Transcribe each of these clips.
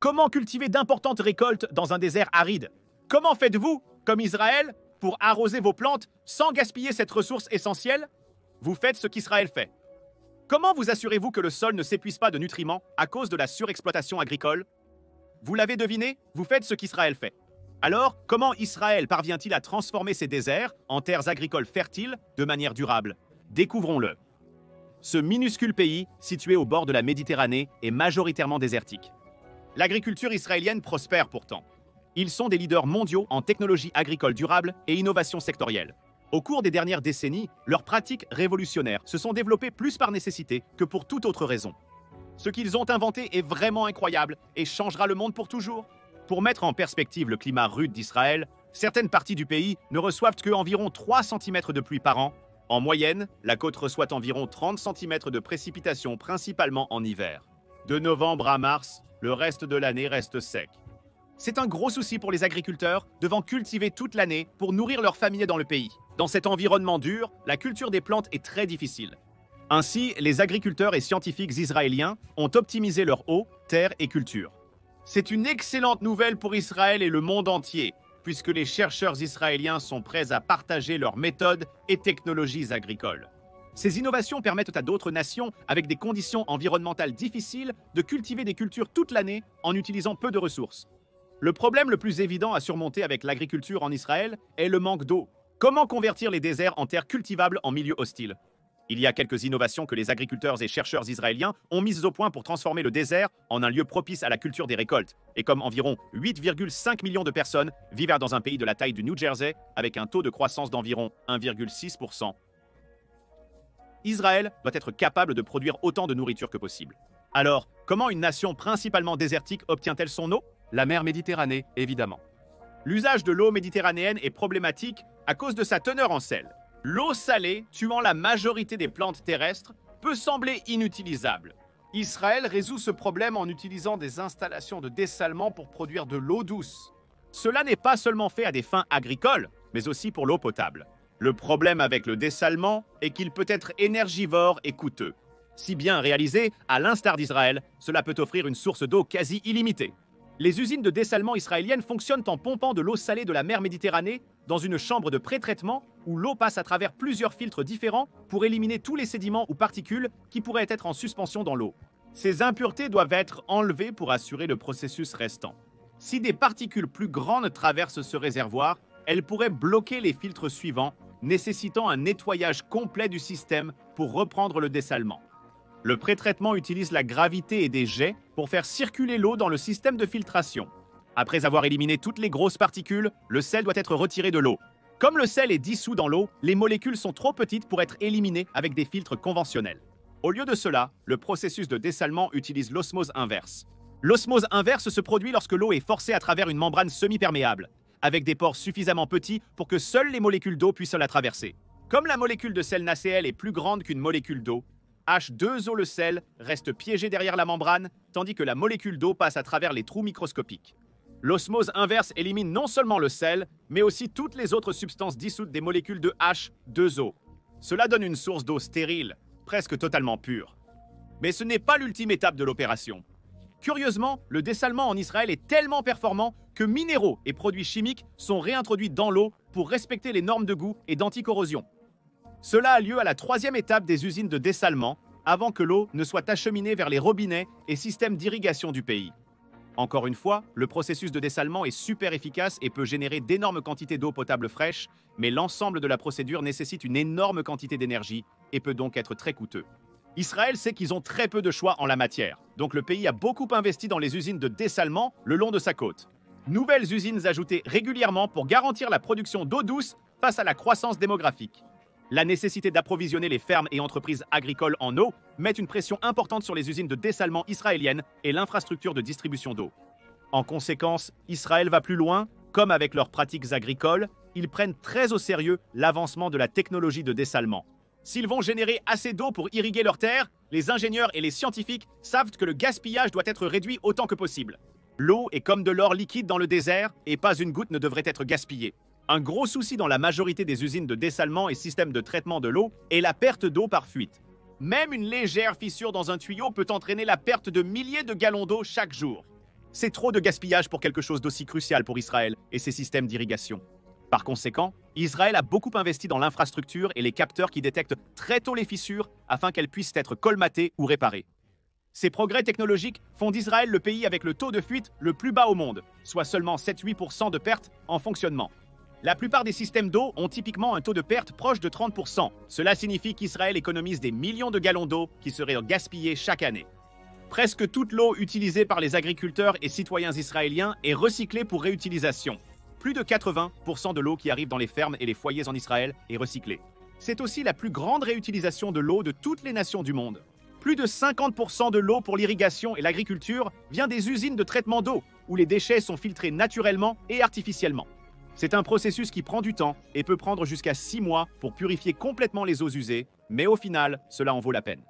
Comment cultiver d'importantes récoltes dans un désert aride? Comment faites-vous, comme Israël, pour arroser vos plantes sans gaspiller cette ressource essentielle? Vous faites ce qu'Israël fait. Comment vous assurez-vous que le sol ne s'épuise pas de nutriments à cause de la surexploitation agricole? Vous l'avez deviné, vous faites ce qu'Israël fait. Alors, comment Israël parvient-il à transformer ces déserts en terres agricoles fertiles de manière durable? Découvrons-le. Ce minuscule pays, situé au bord de la Méditerranée, est majoritairement désertique. L'agriculture israélienne prospère pourtant. Ils sont des leaders mondiaux en technologie agricole durable et innovation sectorielle. Au cours des dernières décennies, leurs pratiques révolutionnaires se sont développées plus par nécessité que pour toute autre raison. Ce qu'ils ont inventé est vraiment incroyable et changera le monde pour toujours. Pour mettre en perspective le climat rude d'Israël, certaines parties du pays ne reçoivent qu'environ 3 cm de pluie par an. En moyenne, la côte reçoit environ 30 cm de précipitations, principalement en hiver. De novembre à mars, le reste de l'année reste sec. C'est un gros souci pour les agriculteurs devant cultiver toute l'année pour nourrir leurs familles dans le pays. Dans cet environnement dur, la culture des plantes est très difficile. Ainsi, les agriculteurs et scientifiques israéliens ont optimisé leur eau, terre et culture. C'est une excellente nouvelle pour Israël et le monde entier, puisque les chercheurs israéliens sont prêts à partager leurs méthodes et technologies agricoles. Ces innovations permettent à d'autres nations, avec des conditions environnementales difficiles, de cultiver des cultures toute l'année en utilisant peu de ressources. Le problème le plus évident à surmonter avec l'agriculture en Israël est le manque d'eau. Comment convertir les déserts en terres cultivables en milieu hostile? Il y a quelques innovations que les agriculteurs et chercheurs israéliens ont mises au point pour transformer le désert en un lieu propice à la culture des récoltes. Et comme environ 8,5 millions de personnes vivent dans un pays de la taille du New Jersey, avec un taux de croissance d'environ 1,6%, Israël doit être capable de produire autant de nourriture que possible. Alors, comment une nation principalement désertique obtient-elle son eau? La mer Méditerranée, évidemment. L'usage de l'eau méditerranéenne est problématique à cause de sa teneur en sel. L'eau salée, tuant la majorité des plantes terrestres, peut sembler inutilisable. Israël résout ce problème en utilisant des installations de dessalement pour produire de l'eau douce. Cela n'est pas seulement fait à des fins agricoles, mais aussi pour l'eau potable. Le problème avec le dessalement est qu'il peut être énergivore et coûteux. Si bien réalisé, à l'instar d'Israël, cela peut offrir une source d'eau quasi illimitée. Les usines de dessalement israéliennes fonctionnent en pompant de l'eau salée de la mer Méditerranée dans une chambre de pré-traitement où l'eau passe à travers plusieurs filtres différents pour éliminer tous les sédiments ou particules qui pourraient être en suspension dans l'eau. Ces impuretés doivent être enlevées pour assurer le processus restant. Si des particules plus grandes traversent ce réservoir, elles pourraient bloquer les filtres suivants, nécessitant un nettoyage complet du système pour reprendre le dessalement. Le pré-traitement utilise la gravité et des jets pour faire circuler l'eau dans le système de filtration. Après avoir éliminé toutes les grosses particules, le sel doit être retiré de l'eau. Comme le sel est dissous dans l'eau, les molécules sont trop petites pour être éliminées avec des filtres conventionnels. Au lieu de cela, le processus de dessalement utilise l'osmose inverse. L'osmose inverse se produit lorsque l'eau est forcée à travers une membrane semi-perméable, avec des pores suffisamment petits pour que seules les molécules d'eau puissent la traverser. Comme la molécule de sel NaCl est plus grande qu'une molécule d'eau, H2O le sel reste piégé derrière la membrane, tandis que la molécule d'eau passe à travers les trous microscopiques. L'osmose inverse élimine non seulement le sel, mais aussi toutes les autres substances dissoutes des molécules de H2O. Cela donne une source d'eau stérile, presque totalement pure. Mais ce n'est pas l'ultime étape de l'opération. Curieusement, le dessalement en Israël est tellement performant que minéraux et produits chimiques sont réintroduits dans l'eau pour respecter les normes de goût et d'anticorrosion. Cela a lieu à la 3e étape des usines de dessalement, avant que l'eau ne soit acheminée vers les robinets et systèmes d'irrigation du pays. Encore une fois, le processus de dessalement est super efficace et peut générer d'énormes quantités d'eau potable fraîche, mais l'ensemble de la procédure nécessite une énorme quantité d'énergie et peut donc être très coûteux. Israël sait qu'ils ont très peu de choix en la matière, donc le pays a beaucoup investi dans les usines de dessalement le long de sa côte. Nouvelles usines ajoutées régulièrement pour garantir la production d'eau douce face à la croissance démographique. La nécessité d'approvisionner les fermes et entreprises agricoles en eau met une pression importante sur les usines de dessalement israéliennes et l'infrastructure de distribution d'eau. En conséquence, Israël va plus loin. Comme avec leurs pratiques agricoles, ils prennent très au sérieux l'avancement de la technologie de dessalement. S'ils vont générer assez d'eau pour irriguer leurs terres, les ingénieurs et les scientifiques savent que le gaspillage doit être réduit autant que possible. L'eau est comme de l'or liquide dans le désert et pas une goutte ne devrait être gaspillée. Un gros souci dans la majorité des usines de dessalement et systèmes de traitement de l'eau est la perte d'eau par fuite. Même une légère fissure dans un tuyau peut entraîner la perte de milliers de gallons d'eau chaque jour. C'est trop de gaspillage pour quelque chose d'aussi crucial pour Israël et ses systèmes d'irrigation. Par conséquent, Israël a beaucoup investi dans l'infrastructure et les capteurs qui détectent très tôt les fissures afin qu'elles puissent être colmatées ou réparées. Ces progrès technologiques font d'Israël le pays avec le taux de fuite le plus bas au monde, soit seulement 7-8% de pertes en fonctionnement. La plupart des systèmes d'eau ont typiquement un taux de perte proche de 30%. Cela signifie qu'Israël économise des millions de gallons d'eau qui seraient gaspillés chaque année. Presque toute l'eau utilisée par les agriculteurs et citoyens israéliens est recyclée pour réutilisation. Plus de 80% de l'eau qui arrive dans les fermes et les foyers en Israël est recyclée. C'est aussi la plus grande réutilisation de l'eau de toutes les nations du monde. Plus de 50% de l'eau pour l'irrigation et l'agriculture vient des usines de traitement d'eau, où les déchets sont filtrés naturellement et artificiellement. C'est un processus qui prend du temps et peut prendre jusqu'à 6 mois pour purifier complètement les eaux usées, mais au final, cela en vaut la peine.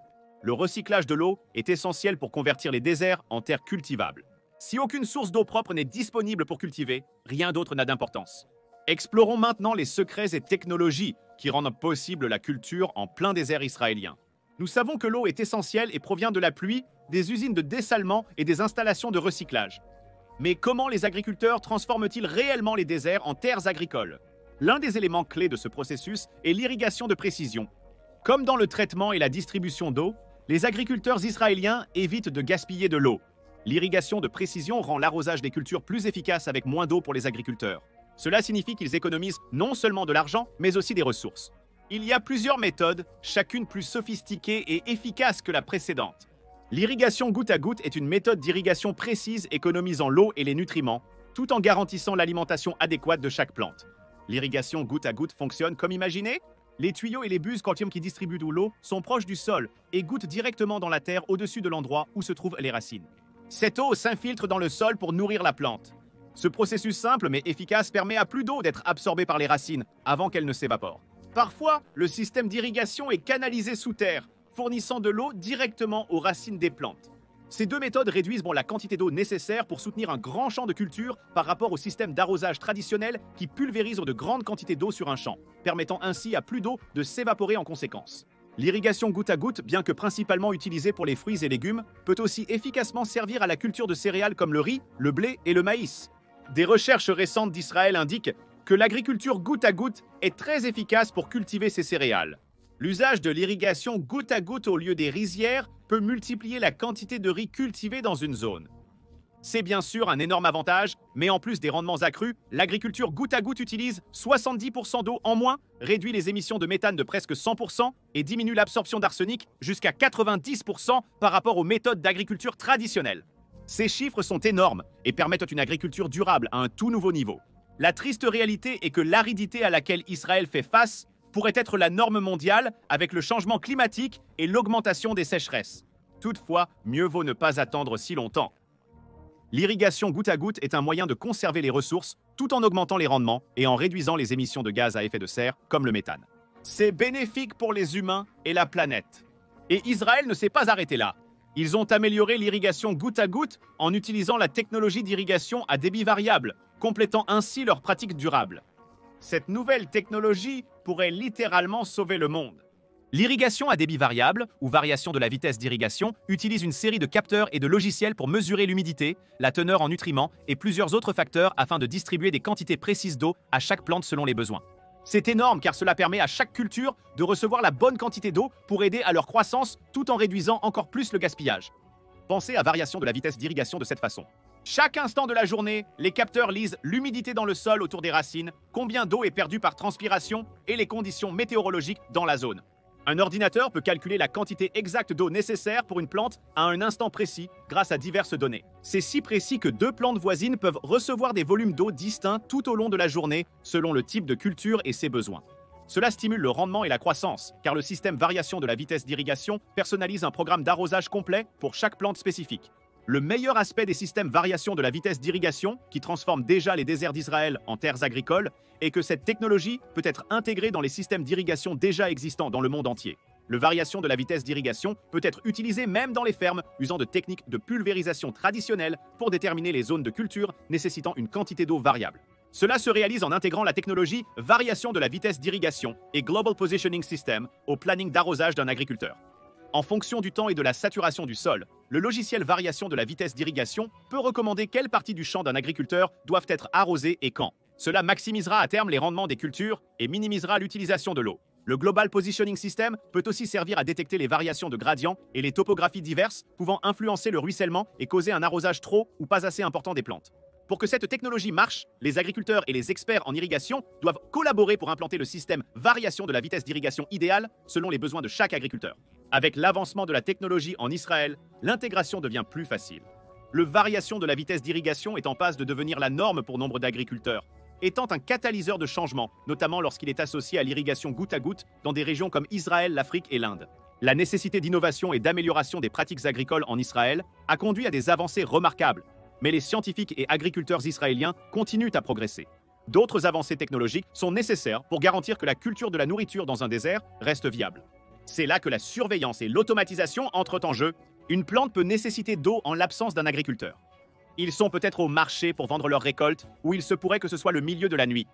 Le recyclage de l'eau est essentiel pour convertir les déserts en terres cultivables. Si aucune source d'eau propre n'est disponible pour cultiver, rien d'autre n'a d'importance. Explorons maintenant les secrets et technologies qui rendent possible la culture en plein désert israélien. Nous savons que l'eau est essentielle et provient de la pluie, des usines de dessalement et des installations de recyclage. Mais comment les agriculteurs transforment-ils réellement les déserts en terres agricoles? L'un des éléments clés de ce processus est l'irrigation de précision. Comme dans le traitement et la distribution d'eau, les agriculteurs israéliens évitent de gaspiller de l'eau. L'irrigation de précision rend l'arrosage des cultures plus efficace avec moins d'eau pour les agriculteurs. Cela signifie qu'ils économisent non seulement de l'argent, mais aussi des ressources. Il y a plusieurs méthodes, chacune plus sophistiquée et efficace que la précédente. L'irrigation goutte à goutte est une méthode d'irrigation précise économisant l'eau et les nutriments, tout en garantissant l'alimentation adéquate de chaque plante. L'irrigation goutte à goutte fonctionne comme imaginé. Les tuyaux et les buses quantium qui distribuent de l'eau sont proches du sol et goûtent directement dans la terre au-dessus de l'endroit où se trouvent les racines. Cette eau s'infiltre dans le sol pour nourrir la plante. Ce processus simple mais efficace permet à plus d'eau d'être absorbée par les racines avant qu'elle ne s'évapore. Parfois, le système d'irrigation est canalisé sous terre, fournissant de l'eau directement aux racines des plantes. Ces deux méthodes réduisent la quantité d'eau nécessaire pour soutenir un grand champ de culture par rapport au système d'arrosage traditionnel qui pulvérise de grandes quantités d'eau sur un champ, permettant ainsi à plus d'eau de s'évaporer en conséquence. L'irrigation goutte à goutte, bien que principalement utilisée pour les fruits et légumes, peut aussi efficacement servir à la culture de céréales comme le riz, le blé et le maïs. Des recherches récentes d'Israël indiquent que l'agriculture goutte à goutte est très efficace pour cultiver ces céréales. L'usage de l'irrigation goutte à goutte au lieu des rizières peut multiplier la quantité de riz cultivé dans une zone. C'est bien sûr un énorme avantage, mais en plus des rendements accrus, l'agriculture goutte à goutte utilise 70% d'eau en moins, réduit les émissions de méthane de presque 100% et diminue l'absorption d'arsenic jusqu'à 90% par rapport aux méthodes d'agriculture traditionnelles. Ces chiffres sont énormes et permettent une agriculture durable à un tout nouveau niveau. La triste réalité est que l'aridité à laquelle Israël fait face pourrait être la norme mondiale avec le changement climatique et l'augmentation des sécheresses. Toutefois, mieux vaut ne pas attendre si longtemps. L'irrigation goutte à goutte est un moyen de conserver les ressources tout en augmentant les rendements et en réduisant les émissions de gaz à effet de serre, comme le méthane. C'est bénéfique pour les humains et la planète. Et Israël ne s'est pas arrêté là. Ils ont amélioré l'irrigation goutte à goutte en utilisant la technologie d'irrigation à débit variable, complétant ainsi leurs pratiques durables. Cette nouvelle technologie pourrait littéralement sauver le monde. L'irrigation à débit variable, ou variation de la vitesse d'irrigation, utilise une série de capteurs et de logiciels pour mesurer l'humidité, la teneur en nutriments et plusieurs autres facteurs afin de distribuer des quantités précises d'eau à chaque plante selon les besoins. C'est énorme car cela permet à chaque culture de recevoir la bonne quantité d'eau pour aider à leur croissance tout en réduisant encore plus le gaspillage. Pensez à variation de la vitesse d'irrigation de cette façon. Chaque instant de la journée, les capteurs lisent l'humidité dans le sol autour des racines, combien d'eau est perdue par transpiration et les conditions météorologiques dans la zone. Un ordinateur peut calculer la quantité exacte d'eau nécessaire pour une plante à un instant précis grâce à diverses données. C'est si précis que deux plantes voisines peuvent recevoir des volumes d'eau distincts tout au long de la journée selon le type de culture et ses besoins. Cela stimule le rendement et la croissance, car le système variation de la vitesse d'irrigation personnalise un programme d'arrosage complet pour chaque plante spécifique. Le meilleur aspect des systèmes variation de la vitesse d'irrigation, qui transforment déjà les déserts d'Israël en terres agricoles, est que cette technologie peut être intégrée dans les systèmes d'irrigation déjà existants dans le monde entier. Le variation de la vitesse d'irrigation peut être utilisé même dans les fermes, usant de techniques de pulvérisation traditionnelles pour déterminer les zones de culture nécessitant une quantité d'eau variable. Cela se réalise en intégrant la technologie variation de la vitesse d'irrigation et Global Positioning System au planning d'arrosage d'un agriculteur. En fonction du temps et de la saturation du sol, le logiciel variation de la vitesse d'irrigation peut recommander quelles parties du champ d'un agriculteur doivent être arrosées et quand. Cela maximisera à terme les rendements des cultures et minimisera l'utilisation de l'eau. Le Global Positioning System peut aussi servir à détecter les variations de gradient et les topographies diverses pouvant influencer le ruissellement et causer un arrosage trop ou pas assez important des plantes. Pour que cette technologie marche, les agriculteurs et les experts en irrigation doivent collaborer pour implanter le système variation de la vitesse d'irrigation idéale selon les besoins de chaque agriculteur. Avec l'avancement de la technologie en Israël, l'intégration devient plus facile. Le variation de la vitesse d'irrigation est en passe de devenir la norme pour nombre d'agriculteurs, étant un catalyseur de changement, notamment lorsqu'il est associé à l'irrigation goutte à goutte dans des régions comme Israël, l'Afrique et l'Inde. La nécessité d'innovation et d'amélioration des pratiques agricoles en Israël a conduit à des avancées remarquables, mais les scientifiques et agriculteurs israéliens continuent à progresser. D'autres avancées technologiques sont nécessaires pour garantir que la culture de la nourriture dans un désert reste viable. C'est là que la surveillance et l'automatisation entrent en jeu. Une plante peut nécessiter d'eau en l'absence d'un agriculteur. Ils sont peut-être au marché pour vendre leurs récoltes, ou il se pourrait que ce soit le milieu de la nuit.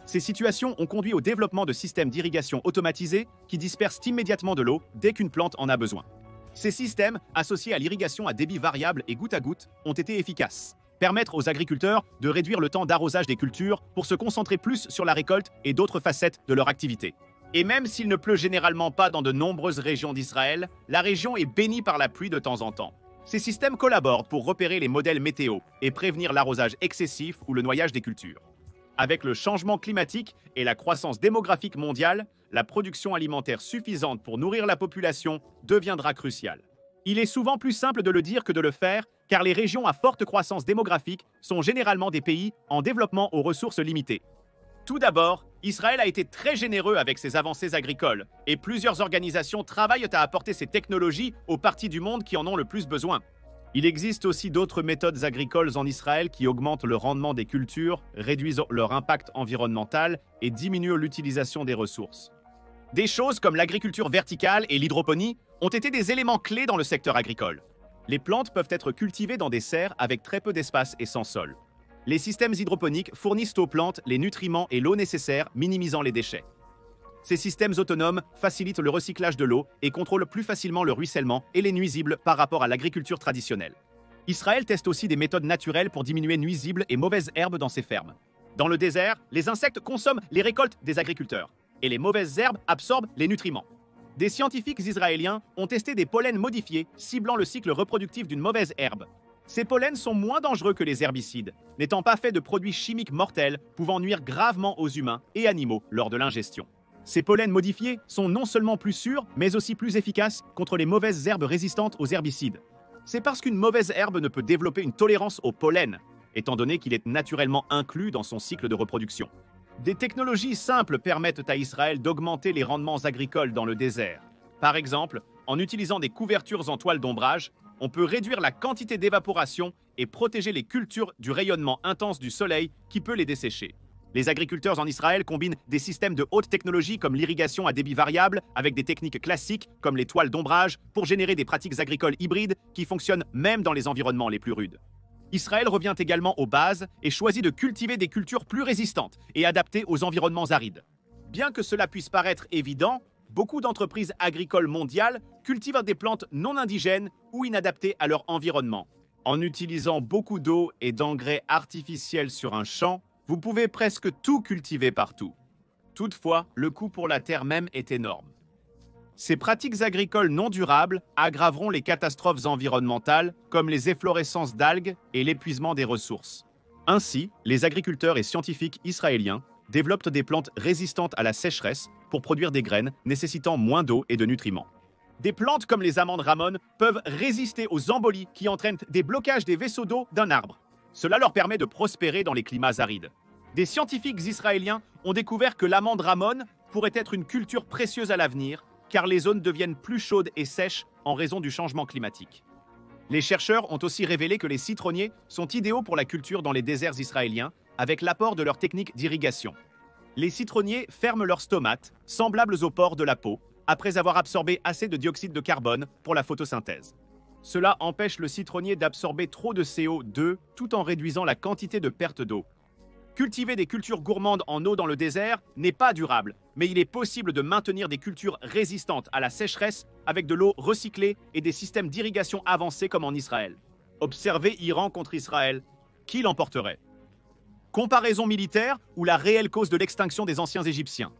Ces situations ont conduit au développement de systèmes d'irrigation automatisés qui dispersent immédiatement de l'eau dès qu'une plante en a besoin. Ces systèmes, associés à l'irrigation à débit variable et goutte à goutte, ont été efficaces. Permettre aux agriculteurs de réduire le temps d'arrosage des cultures pour se concentrer plus sur la récolte et d'autres facettes de leur activité. Et même s'il ne pleut généralement pas dans de nombreuses régions d'Israël, la région est bénie par la pluie de temps en temps. Ces systèmes collaborent pour repérer les modèles météo et prévenir l'arrosage excessif ou le noyage des cultures. Avec le changement climatique et la croissance démographique mondiale, la production alimentaire suffisante pour nourrir la population deviendra cruciale. Il est souvent plus simple de le dire que de le faire, car les régions à forte croissance démographique sont généralement des pays en développement aux ressources limitées. Tout d'abord, Israël a été très généreux avec ses avancées agricoles, et plusieurs organisations travaillent à apporter ces technologies aux parties du monde qui en ont le plus besoin. Il existe aussi d'autres méthodes agricoles en Israël qui augmentent le rendement des cultures, réduisent leur impact environnemental et diminuent l'utilisation des ressources. Des choses comme l'agriculture verticale et l'hydroponie ont été des éléments clés dans le secteur agricole. Les plantes peuvent être cultivées dans des serres avec très peu d'espace et sans sol. Les systèmes hydroponiques fournissent aux plantes les nutriments et l'eau nécessaires, minimisant les déchets. Ces systèmes autonomes facilitent le recyclage de l'eau et contrôlent plus facilement le ruissellement et les nuisibles par rapport à l'agriculture traditionnelle. Israël teste aussi des méthodes naturelles pour diminuer nuisibles et mauvaises herbes dans ses fermes. Dans le désert, les insectes consomment les récoltes des agriculteurs et les mauvaises herbes absorbent les nutriments. Des scientifiques israéliens ont testé des pollens modifiés ciblant le cycle reproductif d'une mauvaise herbe. Ces pollens sont moins dangereux que les herbicides, n'étant pas faits de produits chimiques mortels pouvant nuire gravement aux humains et animaux lors de l'ingestion. Ces pollens modifiés sont non seulement plus sûrs, mais aussi plus efficaces contre les mauvaises herbes résistantes aux herbicides. C'est parce qu'une mauvaise herbe ne peut développer une tolérance au pollen, étant donné qu'il est naturellement inclus dans son cycle de reproduction. Des technologies simples permettent à Israël d'augmenter les rendements agricoles dans le désert. Par exemple, en utilisant des couvertures en toile d'ombrage, on peut réduire la quantité d'évaporation et protéger les cultures du rayonnement intense du soleil qui peut les dessécher. Les agriculteurs en Israël combinent des systèmes de haute technologie comme l'irrigation à débit variable avec des techniques classiques comme les toiles d'ombrage pour générer des pratiques agricoles hybrides qui fonctionnent même dans les environnements les plus rudes. Israël revient également aux bases et choisit de cultiver des cultures plus résistantes et adaptées aux environnements arides. Bien que cela puisse paraître évident, beaucoup d'entreprises agricoles mondiales cultivent des plantes non indigènes ou inadaptées à leur environnement. En utilisant beaucoup d'eau et d'engrais artificiels sur un champ, vous pouvez presque tout cultiver partout. Toutefois, le coût pour la terre même est énorme. Ces pratiques agricoles non durables aggraveront les catastrophes environnementales comme les efflorescences d'algues et l'épuisement des ressources. Ainsi, les agriculteurs et scientifiques israéliens développent des plantes résistantes à la sécheresse pour produire des graines nécessitant moins d'eau et de nutriments. Des plantes comme les amandes ramon peuvent résister aux embolies qui entraînent des blocages des vaisseaux d'eau d'un arbre. Cela leur permet de prospérer dans les climats arides. Des scientifiques israéliens ont découvert que l'amande ramon pourrait être une culture précieuse à l'avenir, car les zones deviennent plus chaudes et sèches en raison du changement climatique. Les chercheurs ont aussi révélé que les citronniers sont idéaux pour la culture dans les déserts israéliens, avec l'apport de leurs techniques d'irrigation. Les citronniers ferment leurs stomates, semblables aux pores de la peau, après avoir absorbé assez de dioxyde de carbone pour la photosynthèse. Cela empêche le citronnier d'absorber trop de CO2 tout en réduisant la quantité de perte d'eau. Cultiver des cultures gourmandes en eau dans le désert n'est pas durable, mais il est possible de maintenir des cultures résistantes à la sécheresse avec de l'eau recyclée et des systèmes d'irrigation avancés comme en Israël. Observez Iran contre Israël. Qui l'emporterait? Comparaison militaire ou la réelle cause de l'extinction des anciens Égyptiens?